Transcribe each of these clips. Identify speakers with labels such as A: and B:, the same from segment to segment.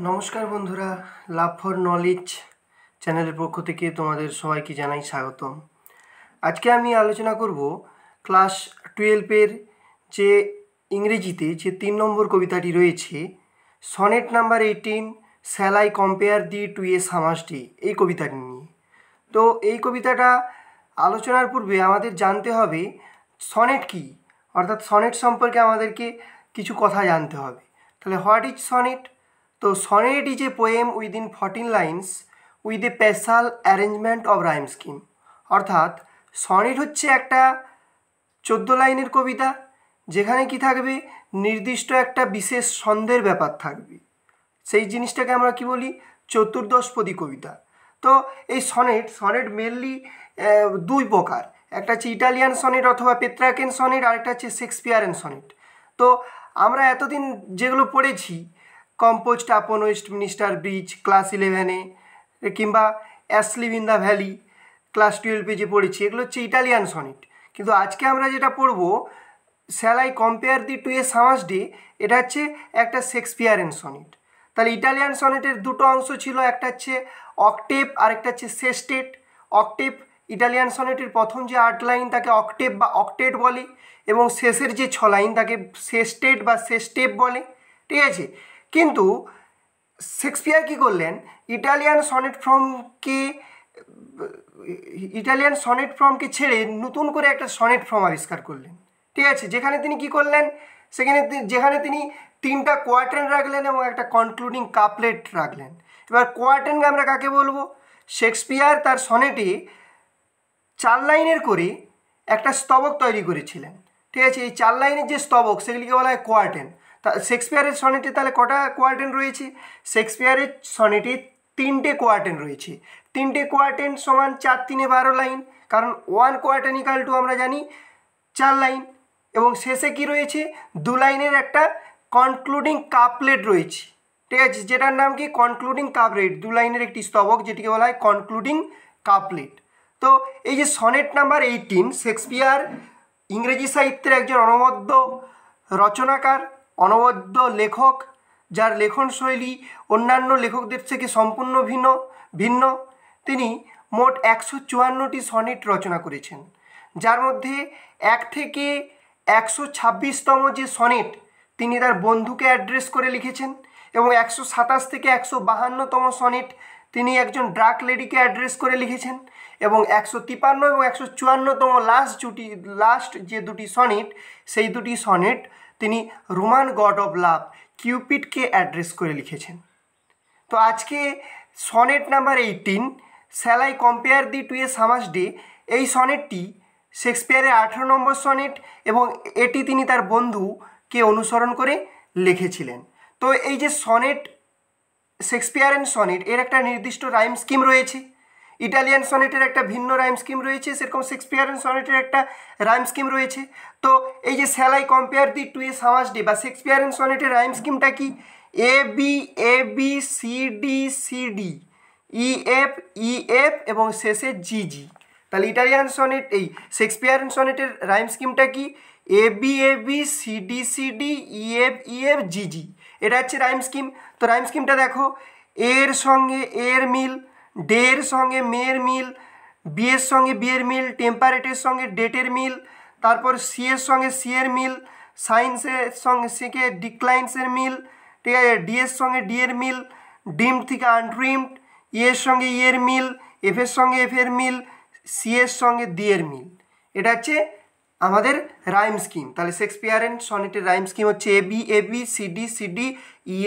A: নমস্কার বন্ধুরা, love for knowledge চ্যানেলের পক্ষ থেকে তোমাদের সবাইকে জানাই স্বাগতম। আজকে আমি আলোচনা করব ক্লাস 12-এর যে ইংরেজিতে যে 3 নম্বর কবিতাটি রয়েছে, sonnet number 18 shall I compare thee to a summer's day, এই কবিতাটি নিয়ে। তো এই কবিতাটা আলোচনার পূর্বে আমাদের জানতে হবে সনেট কী, অর্থাৎ সনেট সম্পর্কে আমাদেরকে কিছু কথা জানতে হবে। তাহলে হোয়াট ইজ সনেট? তো sonnet is a poem within 14 lines with a special arrangement of rhyme scheme. অর্থাৎ সনেট হচ্ছে একটা 14 লাইনের কবিতা, যেখানে কি থাকবে, নির্দিষ্ট একটা বিশেষ ছন্দের ব্যাপার থাকবে। সেই জিনিসটাকে আমরা কি বলি, চতুর্দশপদী কবিতা। তো এই সনেট মেনলি দুই প্রকার, একটা হচ্ছে ইটালিয়ান সনেট অথবা পেত্রাকেন সনেট, আরেকটা হচ্ছে শেক্সপিয়ারেন সনেট। তো আমরা এতদিন যেগুলো পড়েছি, কম্পোজড আপন ওয়েস্টমিনিস্টার ব্রিজ ক্লাস 11-এ, কিংবা asleep in the valley class 12-এ যে পড়েছি, এগুলো হচ্ছে ইটালিয়ান সনেট। কিন্তু আজকে আমরা যেটা পড়বো, shall I compare thee to a summer's day, এটা হচ্ছে একটা শেক্সপিয়ারেন সনেট। তাহলে ইটালিয়ান সনেটের দুটো অংশ ছিল, একটা হচ্ছে অক্টেভ আর একটা হচ্ছে সেস্টেট। অক্টেভ, ইটালিয়ান সনেটের প্রথম যে 8 লাইন তাকে অক্টেভ বা অক্টেট বলে, এবং শেষের যে 6 লাইন তাকে সেস্টেট বা সেস্টেপ বলে, ঠিক আছে। কিন্তু শেক্সপিয়ার কী করলেন, ইটালিয়ান সনেট ফর্মকে ছেড়ে নতুন করে একটা সনেট ফর্ম আবিষ্কার করলেন, ঠিক আছে। যেখানে তিনি কি করলেন, যেখানে তিনি 3টা কোয়ার্টেন রাখলেন এবং একটা কনক্লুডিং কাপলেট রাখলেন। এবার কোয়ার্টেন আমরা কাকে বলবো? শেক্সপিয়ার তার সনেটে 4 লাইনের করে একটা স্তবক তৈরি করেছিলেন, ঠিক আছে। এই 4 লাইনের যে স্তবক, সেগুলিকে বলা হয় কোয়ার্টেন। তা শেক্সপিয়ারের সনেটে তাহলে কটা কোয়ার্টেন রয়েছে? শেক্সপিয়ারের সনেটে 3টে কোয়ার্টেন রয়েছে। 3টে কোয়ার্টেন সমান 4 3 12 লাইন, কারণ 1 কোয়ার্টেন ইকাল টু আমরা জানি 4 লাইন। এবং শেষে কি রয়েছে, 2 লাইনের একটা কনক্লুডিং কাপলেট রয়েছে, ঠিক আছে, যেটার নাম কি কনক্লুডিং কাপলেট। 2 লাইনের একটি স্তবক, যেটিকে বলা হয় কনক্লুডিং কাপলেট। তো এই যে সনেট নাম্বার 18, শেক্সপিয়ার ইংরেজি সাহিত্যের একজন অনবদ্য রচনাকার, অনবদ্য লেখক, যার লেখন শৈলী অন্যান্য লেখকদের থেকে সম্পূর্ণ ভিন্ন। তিনি মোট 154টি সনেট রচনা করেছেন, যার মধ্যে 1 থেকে 126তম যে সনেট তিনি তার বন্ধুকে অ্যাড্রেস করে লিখেছেন, এবং 127 থেকে 152তম সনেট তিনি একজন ড্রাক লেডিকে অ্যাড্রেস করে লিখেছেন, এবং 153 এবং 154তম লাস্ট যে দুটি সনেট, সেই দুটি সনেট তিনি রোমান গড অফ লাভ কিউপিডকে অ্যাড্রেস করে লিখেছেন। তো আজকে sonnet number 18 shall I compare thee to a summer's day, এই সনেটটি শেক্সপিয়ারের 18 নম্বর সনেট, এবং এটি তিনি তার বন্ধুকে অনুসরণ করে লিখেছিলেন। তো এই যে সনেট, শেক্সপিয়ারের সনেট, এর একটা নির্দিষ্ট রাইম স্কিম রয়েছে। ইটালিয়ান সনেটের একটা ভিন্ন রাইম স্কিম রয়েছে, সেরকম শেক্সপিয়ারের সনেটের একটা রাইম স্কিম রয়েছে। তো এই যে shall I compare thee to a summer's day বা শেক্সপিয়ারের সনেটের রাইম স্কিমটা কি? A B C D E F এবং শেষে জি। তাহলে ইটালিয়ান সনেট, এই শেক্সপিয়ারের সনেটের রাইম স্কিমটা কি? A B C D E F G. এটা হচ্ছে রাইম স্কিম। তো রাইম স্কিমটা দেখো, এর সঙ্গে এর মিল, ডের সঙ্গে মেয়ের মিল, বিয়ের সঙ্গে বিয়ের মিল, টেম্পারেটের সঙ্গে ডেটের মিল, তারপর সি এর সঙ্গে সি এর মিল, সাইন্সের সঙ্গে সিকে ডিক্লাইন্সের মিল, ঠিক আছে, ডি এর সঙ্গে ডি এর মিল, ডিমড থেকে আনড্রিমড, ইয়ের সঙ্গে ইয়ের মিল, এফের সঙ্গে এফের মিল, সি এর সঙ্গে ডি এর মিল। এটা হচ্ছে আমাদের রাইম স্কিম। তাহলে শেক্সপিয়ারের সনেটের রাইম স্কিম হচ্ছে A B C D E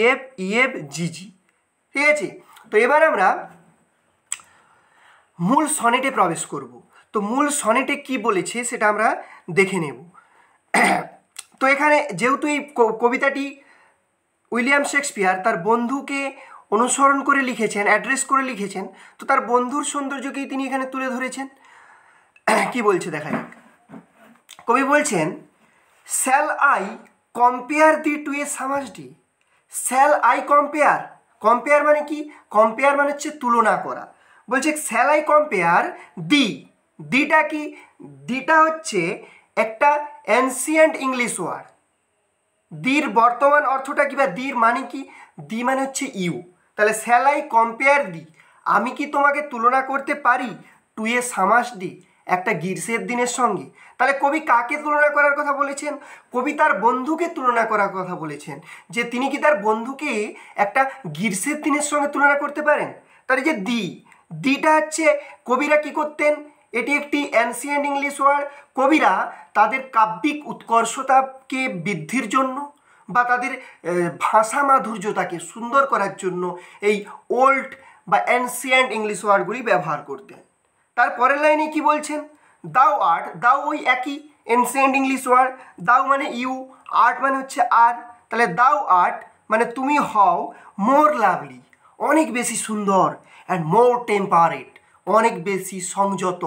A: F G. ঠিক আছে। তো এবার আমরা মূল সনেটে প্রবেশ করব। তো মূল সনেটে কি বলেছে সেটা আমরা দেখে নেব। তো এখানে যেহেতু এই কবিতাটি উইলিয়াম শেক্সপিয়ার তার বন্ধুকে অনুসরণ করে লিখেছেন, অ্যাড্রেস করে লিখেছেন, তো তার বন্ধুর সৌন্দর্যকেই তিনি এখানে তুলে ধরেছেন। কি বলছে দেখা যাক। কবি বলছেন, shall I compare thee to a summer's day. Shall I compare মানে কি? কম্পেয়ার মানে হচ্ছে তুলনা করা। বলছে শ্যাল আই কম্পেয়ার দিটা কি? দিটা হচ্ছে একটা অ্যানসিয়েন্ট ইংলিশ ওয়ার্ড, দির বর্তমান অর্থটা কি বা দির মানে কি? দি মানে হচ্ছে ইউ। তাহলে শ্যাল আই কম্পেয়ার দি, আমি কি তোমাকে তুলনা করতে পারি টু এ সামাস ডে, একটা গ্রীষ্মের দিনের সঙ্গে। তাহলে কবি কাকে তুলনা করার কথা বলেছেন? কবি তার বন্ধুকে তুলনা করার কথা বলেছেন, যে তিনি কি তার বন্ধুকে একটা গ্রীষ্মের দিনের সঙ্গে তুলনা করতে পারেন। তাহলে যে দিটা হচ্ছে কবিরা কি করতেন, এটি একটি অ্যানসিয়েন্ট ইংলিশ ওয়ার্ড। কবিরা তাদের কাব্যিক উৎকর্ষতাকে বৃদ্ধির জন্য বা তাদের ভাষা মাধুর্যতাকে সুন্দর করার জন্য এই ওল্ড বা অ্যানসিয়েন্ট ইংলিশ ওয়ার্ডগুলি ব্যবহার করতেন। তার পরের লাইনে কি বলছেন? দাও আর্ট, দাও ওই একই এনসিয়েন্ট ইংলিশ ওয়ার্ড, দাও মানে ইউ, আর্ট মানে হচ্ছে আর। তাহলে দাও আর্ট মানে তুমি হও মোর লাভলি, অনেক বেশি সুন্দর, অ্যান্ড মোর টেম্পারেট, অনেক বেশি সংযত,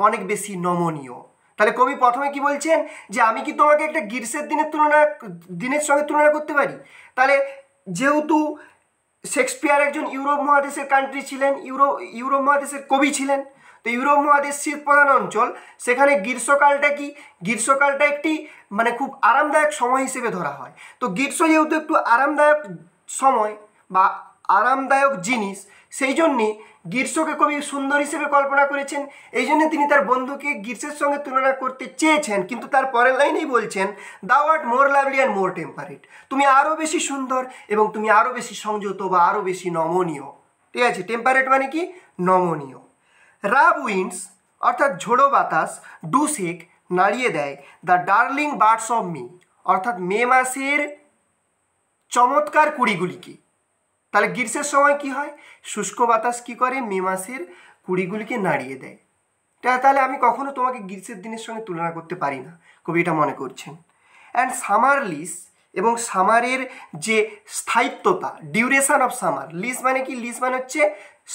A: অনেক বেশি নমনীয়। তাহলে কবি প্রথমে কি বলছেন, যে আমি কি তোমাকে একটা গ্রীষ্মের দিনের সঙ্গে তুলনা করতে পারি। তাহলে যেহেতু শেক্সপিয়ার একজন ইউরোপ মহাদেশের কান্ট্রি ছিলেন, ইউরোপ মহাদেশের কবি ছিলেন, তো ইউরোপ মহাদেশ শীত প্রধান অঞ্চল, সেখানে গ্রীষ্মকালটা কি, গ্রীষ্মকালটা একটি মানে খুব আরামদায়ক সময় হিসেবে ধরা হয়। তো গ্রীষ্ম যেহেতু একটু আরামদায়ক সময় বা আরামদায়ক জিনিস, সেই জন্যে গ্রীষ্মকে কবি সুন্দর হিসেবে কল্পনা করেছেন। এই জন্য তিনি তার বন্ধুকে গ্রীষ্মের সঙ্গে তুলনা করতে চেয়েছেন, কিন্তু তার পরের লাইনেই বলছেন দাও art more lovely and more temperate, তুমি আরও বেশি সুন্দর এবং তুমি আরও বেশি সংযত বা আরও বেশি নমনীয়। ঠিক আছে, টেম্পারেট মানে কি? নমনীয়। রাব উইন্ডস অর্থাৎ ঝোড়ো বাতাস, ডু শেক নাড়িয়ে দেয়, the darling buds of May অর্থাৎ মে মাসের চমৎকার কুড়িগুলিকে। তাহলে গ্রীষ্মের সময় কি হয়? শুষ্ক বাতাস কি করে? মে মাসের কুড়িগুলিকে নাড়িয়ে দেয়। তাহলে আমি কখনো তোমাকে গ্রীষ্মের দিনের সঙ্গে তুলনা করতে পারি না, কবি এটা মনে করছেন। অ্যান্ড সামার লিস এবং সামারের যে স্থায়িত্বতা, ডিউরেশন অফ সামার, লিস মানে কি? লিস মানে হচ্ছে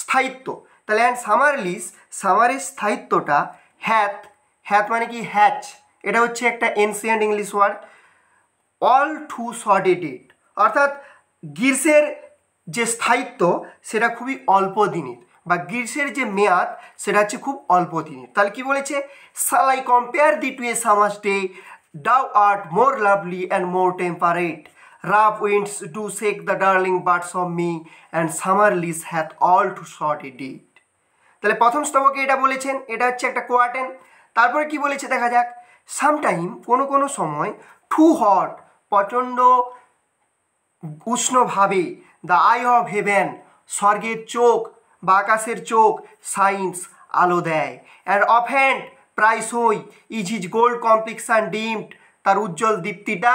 A: স্থায়িত্ব। তাহলে অ্যান্ড সামার লিস, সামারের স্থায়িত্বটা হ্যাথ মানে কি? হ্যাচ, এটা হচ্ছে একটা ancient English word. All two shorted, অর্থাৎ গ্রীষ্মের যে স্থায়িত্ব সেটা খুবই অল্প দিনের, বা গ্রীষ্মের যে মেয়াদ সেটা হচ্ছে খুব অল্প দিনের। তাহলে কি বলেছে? Shall I compare thee to a summer's day, thou art more lovely and more temperate, rough winds do shake the darling buds of May and summer lease hath all too short a date. তাহলে প্রথম স্তবকে এটা বলেছেন, এটা হচ্ছে একটা কোয়ার্টেন। তারপরে কি বলেছে দেখা যাক। সামটাইম কোনো সময়, টু হট প্রচণ্ড উষ্ণভাবে, দ্য আই অফ হেভেন স্বর্গের চোখ বা আকাশের চোখ, সাইন্স আলো দেয়, অ্যান্ড অফেন্ড প্রায়শই ইজ হিজ গোল্ড কমপ্লেক্সান ডিমড, তার উজ্জ্বল দীপ্তিটা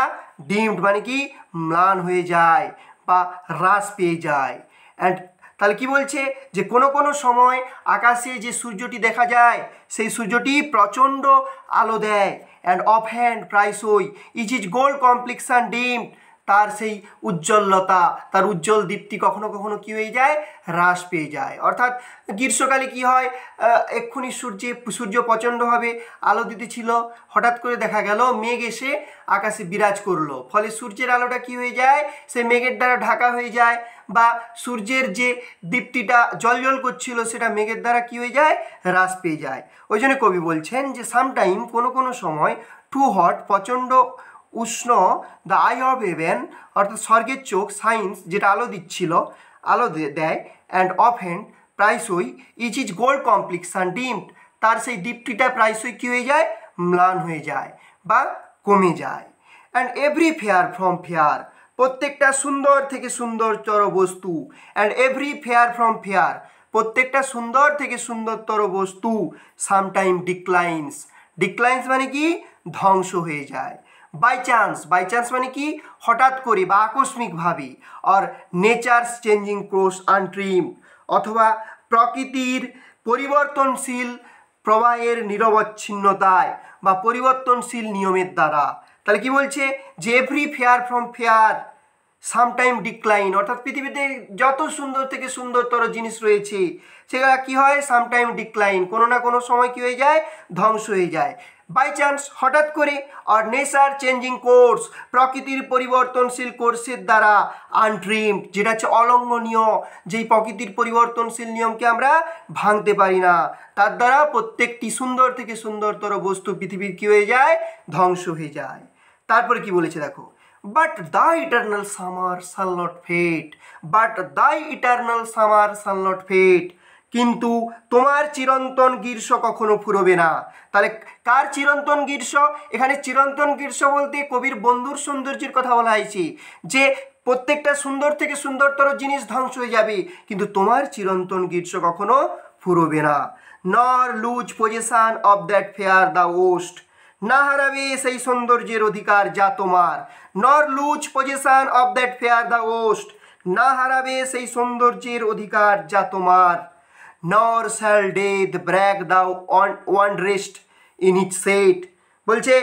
A: ডিমড মানে কি? ম্লান হয়ে যায় বা হ্রাস পেয়ে যায়। অ্যান্ড তাহলে কি বলছে, যে কোনো সময় আকাশে যে সূর্যটি দেখা যায় সেই সূর্যটি প্রচণ্ড আলো দেয়, অ্যান্ড অফ হ্যান্ড প্রায়শই ইজ ইজ গোল্ড কমপ্লেক্সান ডিম, তার সেই উজ্জ্বলতা, তার উজ্জ্বল দীপ্তি কখনো কখনো কী হয়ে যায়? হ্রাস পেয়ে যায়। অর্থাৎ গ্রীষ্মকালে কি হয়, এক্ষুনি সূর্য প্রচণ্ডভাবে আলো দিতেছিল, হঠাৎ করে দেখা গেল মেঘ এসে আকাশে বিরাজ করলো, ফলে সূর্যের আলোটা কি হয়ে যায়? সেই মেঘের দ্বারা ঢাকা হয়ে যায়, বা সূর্যের যে দীপ্তিটা জলজল করছিল সেটা মেঘের দ্বারা কি হয়ে যায়? হ্রাস পেয়ে যায়। ওই জন্য কবি বলছেন যে সামটাইম কোনো সময়, টু হট প্রচণ্ড উষ্ণ, দ্য আই অফ হেভেন অর্থাৎ স্বর্গের চোখ, সাইন্স যেটা আলো দিচ্ছিল, আলো দেয়, অ্যান্ড অফ হ্যান্ড প্রায়শই ইচ ইজ গোল্ড কমপ্লেক্সান ডিমড, তার সেই দীপ্তিটা প্রায়শই কী হয়ে যায়? ম্লান হয়ে যায় বা কমে যায়। And every fair from fair, প্রত্যেকটা সুন্দর থেকে সুন্দরতর বস্তু, and every fair from fair, প্রত্যেকটা সুন্দর থেকে সুন্দরতর বস্তু, সামটাইম ডিক্লাইন্স মানে কি? ধ্বংস হয়ে যায়। বাই চান্স মানে কি? হঠাৎ করে বা আকস্মিকভাবে, আর নেচার্স চেঞ্জিং কোর্স আনট্রিম, অথবা প্রকৃতির পরিবর্তনশীল প্রবাহের নিরবচ্ছিন্নতায় বা পরিবর্তনশীল নিয়মের দ্বারা। তাহলে কি বলছে, যে every fair from fair sometime decline, অর্থাৎ পৃথিবীতে যত সুন্দর থেকে সুন্দরতর জিনিস রয়েছে সেগুলো কি হয়? সামটাইম ডিক্লাইন, কোনো না কোনো সময় কি হয়ে যায়? ধ্বংস হয়ে যায়। বাই চান্স হঠাৎ করে, আর নেচার চেঞ্জিং কোর্স প্রকৃতির পরিবর্তনশীল কোর্সের দ্বারা, আনড্রিমড যেটা হচ্ছে অলঙ্ঘনীয়, যেই প্রকৃতির পরিবর্তনশীল নিয়মকে আমরা ভাঙতে পারি না, তার দ্বারা প্রত্যেকটি সুন্দর থেকে সুন্দরতর বস্তু পৃথিবীর কী হয়ে যায়? ধ্বংস হয়ে যায়। তারপরে কি বলেছে দেখো, but the eternal summer shall not fade, but the eternal summer shall not fade, কিন্তু তোমার চিরন্তন গ্রীষ্ম কখনো ফুরবে না। তাহলে কার চিরন্তন গ্রীষ্ম? এখানে চিরন্তন গ্রীষ্ম বলতে কবির বন্ধুর সৌন্দর্যের কথা বলা হয়েছে, যে প্রত্যেকটা সুন্দর থেকে সুন্দরতর জিনিস ধ্বংস হয়ে যাবে, কিন্তু তোমার চিরন্তন গ্রীষ্ম কখনো ফুরবে না। Nor lose possession of that fair thou ow'st, না হারাবে সেই সৌন্দর্যের অধিকার যা তোমার। Nor lose possession of that fair thou ow'st, না হারাবে সেই সৌন্দর্যের অধিকার যা তোমার। Nor shall death brag thou one rest in it shade, বলছে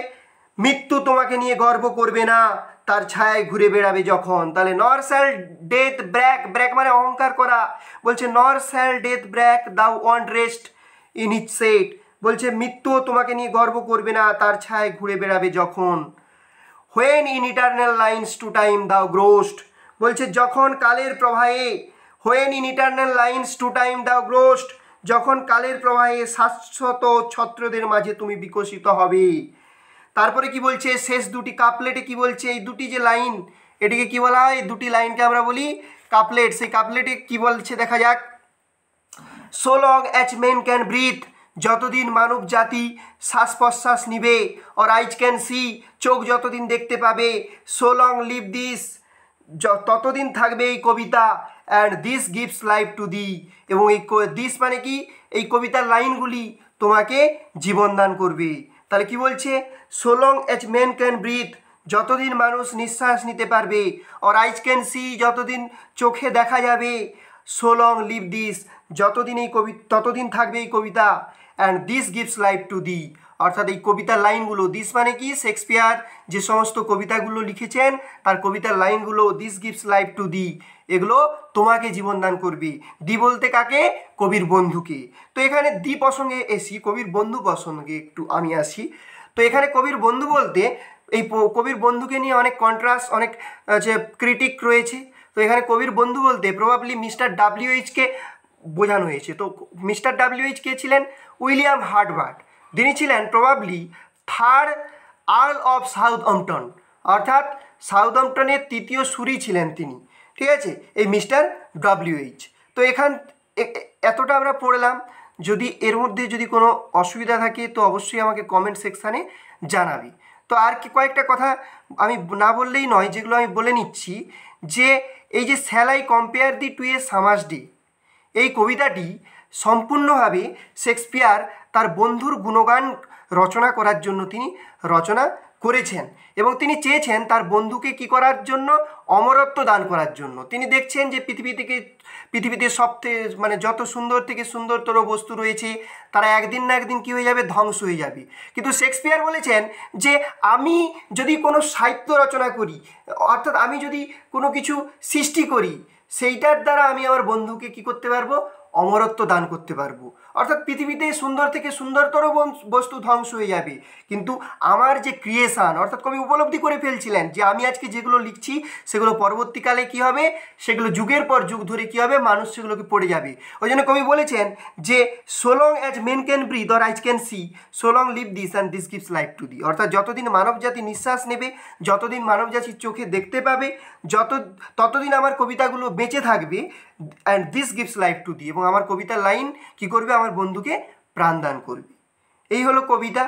A: মৃত্যু তোমাকে নিয়ে গর্ব করবে না, তার ছায়ায় ঘুরে বেড়াবে যখন। তাহলে নর শ্যাল ডেথ ব্রেক, ব্রেক মানে অহংকার করা, বলছে nor shall death brag thou one rest in it shade, বলছে মৃত্যু তোমাকে নিয়ে গর্ব করবে না, তার ছায়ায় ঘুরে বেড়াবে যখন। When in eternal lines to time thou grow'st, বলছে যখন কালের প্রবাহে, when in eternal lines to time thou grow'st, যখন কালের প্রবাহে শাশ্বত ছত্রদের মাঝে তুমি বিকশিত হবে। তারপরে কি বলছে শেষ দুটি কাপলেটে কি বলছে, এই দুটি যে লাইন এটিকে কি বলা হয়, দুটি লাইনকে আমরা বলি কাপলেট। সেই কাপলেটে কি বলছে দেখা যাক। So long as men can breathe, যতদিন মানব জাতি শ্বাস প্রশ্বাস নিবে, অর আইজ ক্যান সি, চোখ যতদিন দেখতে পাবে, সো লং লিভ দিস, ততদিন থাকবে এই কবিতা, and this gives life to thee, এবং এই দিস মানে কি, এই কবিতার লাইনগুলি তোমাকে জীবনদান করবে। তাহলে কি বলছে, so long as men can breathe, যতদিন মানুষ নিঃশ্বাস নিতে পারবে, অর আইজ ক্যান সি, যতদিন চোখে দেখা যাবে, সো লং লিভ দিস, যতদিন এই ততদিন থাকবে এই কবিতা, and this gives life to thee, অর্থাৎ এই কবিতার লাইনগুলো, দিস মানে কি শেক্সপিয়ার যে সমস্ত কবিতাগুলো লিখেছেন তার কবিতার লাইনগুলো, দিস গিভস লাইফ টু দি, এগুলো তোমাকে জীবনদান করবে। দি বলতে কাকে, কবির বন্ধুকে। তো এখানে দি প্রসঙ্গে এসি, কবির বন্ধু প্রসঙ্গে একটু আমি আসি। তো এখানে কবির বন্ধু বলতে এই কবির বন্ধুকে নিয়ে অনেক কন্ট্রাস্ট, অনেক যে ক্রিটিক রয়েছে। তো এখানে কবির বন্ধু বলতে প্রবাবলি মিস্টার ডাব্লিউএইচকে বোঝানো হয়েছে। তো মিস্টার ডাব্লিউএইচ কে ছিলেন, উইলিয়াম হার্টবার্ট, তিনি ছিলেন probably third Earl of Southampton, অর্থাৎ সাউথহ্যাম্পটনের তৃতীয় সুরি ছিলেন তিনি, ঠিক আছে, এই মিস্টার ডাব্লিউএইচ। তো এতটা আমরা পড়লাম। যদি এর মধ্যে যদি কোনো অসুবিধা থাকে তো অবশ্যই আমাকে কমেন্ট সেকশানে জানাবি। তো আর কি কয়েকটা কথা আমি না বললেই নয়, যেগুলো আমি বলে নিচ্ছি, যে এই যে shall I compare thee to a summer's day, এই কবিতাটি সম্পূর্ণভাবে শেক্সপিয়ার তার বন্ধুর গুণগান রচনা করার জন্য তিনি রচনা করেছেন, এবং তিনি চেয়েছেন তার বন্ধুকে কি করার জন্য, অমরত্ব দান করার জন্য। তিনি দেখছেন যে পৃথিবীতে সবথেকে মানে যত সুন্দর থেকে সুন্দরতর বস্তু রয়েছে তারা একদিন না একদিন কী হয়ে যাবে, ধ্বংস হয়ে যাবে। কিন্তু শেক্সপিয়ার বলেছেন যে আমি যদি কোনো সাহিত্য রচনা করি, অর্থাৎ আমি যদি কোনো কিছু সৃষ্টি করি, সেইটার দ্বারা আমি আমার বন্ধুকে কি করতে পারবো, অমরত্ব দান করতে পারবো। অর্থাৎ পৃথিবীতে সুন্দর থেকে সুন্দরতর বস্তু ধ্বংস হয়ে যাবে, কিন্তু আমার যে ক্রিয়েশান, অর্থাৎ কবি উপলব্ধি করে ফেলছিলেন যে আমি আজকে যেগুলো লিখছি সেগুলো পরবর্তীকালে কি হবে, সেগুলো যুগের পর যুগ ধরে কি হবে, মানুষ সেগুলোকে পড়ে যাবে। ওই জন্য কবি বলেছেন যে so long as men can breathe or eyes can see, so long live this and this gives life to thee, অর্থাৎ যতদিন মানবজাতি নিঃশ্বাস নেবে, যতদিন মানবজাতির চোখে দেখতে পাবে, ততদিন আমার কবিতাগুলো বেঁচে থাকবে, and this gives life to thee, এবং আমার কবিতার লাইন কি করবে, আমার বন্ধুকে প্রাণদান করবে। এই হলো কবিতা,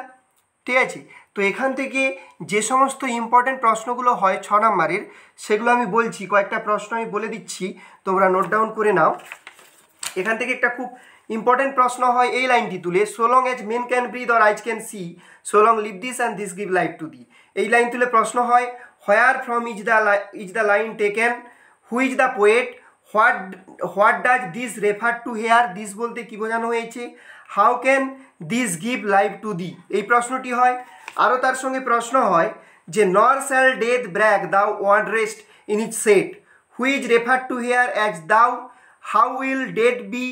A: ঠিক আছে। তো এখান থেকে যে সমস্ত ইম্পর্টেন্ট প্রশ্নগুলো হয় 6 নম্বরের, সেগুলো আমি বলছি, কয়েকটা প্রশ্ন আমি বলে দিচ্ছি, তোমরা নোট ডাউন করে নাও। এখান থেকে একটা খুব ইম্পর্টেন্ট প্রশ্ন হয় এই লাইনটি তুলে, so long as men can breathe or eyes can see, so long live this and this give life to thee. এই লাইন তুলে প্রশ্ন হয়, where from is the line taken, who is the poet, what does this refer to here, this বলতে কী বোঝানো হয়েছে, how can this give life to thee, এই প্রশ্নটি হয়। আরও তার সঙ্গে প্রশ্ন হয় যে নর shall death brag thou one rest in it set, which refer to here as thou, how will death be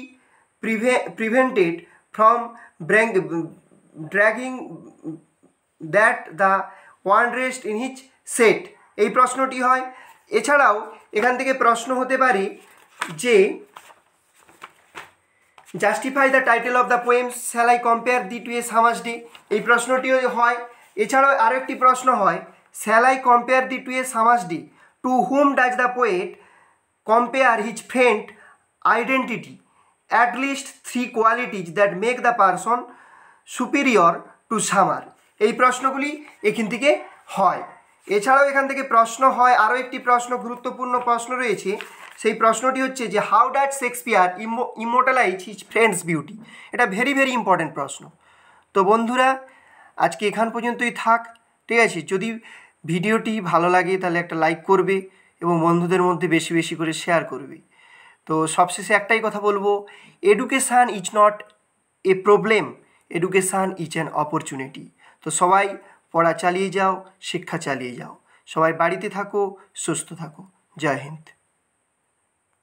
A: prevented from dragging that the one rest in each set, এই প্রশ্নটি হয়। এছাড়াও এখান থেকে প্রশ্ন হতে পারে যে justify the title of the poem shall I compare thee to a summer's day, এই প্রশ্নটিও হয়। এছাড়াও আরও একটি প্রশ্ন হয়, shall I compare thee to a summer's day, to whom does the poet compare his friend identity, at least 3 qualities that make the person superior to summer। এই প্রশ্নগুলি এখান থেকে হয়। এছাড়াও এখান থেকে প্রশ্ন হয় আরও একটি প্রশ্ন, গুরুত্বপূর্ণ প্রশ্ন রয়েছে। সেই প্রশ্নটি হচ্ছে যে how does Shakespeare immortalise his friend's beauty. এটা ভেরি ভেরি ইম্পর্টেন্ট প্রশ্ন। তো বন্ধুরা আজকে এখান পর্যন্তই থাক, ঠিক আছে। যদি ভিডিওটি ভালো লাগে তাহলে একটা লাইক করবে এবং বন্ধুদের মধ্যে বেশি বেশি করে শেয়ার করবে। তো সবশেষে একটাই কথা বলবো, education is not a problem, education is an opportunity. তো সবাই পড়া চালিয়ে যাও, শিক্ষা চালিয়ে যাও, সবাই বাড়িতে থাকো, সুস্থ থাকো। জয় হিন্দ।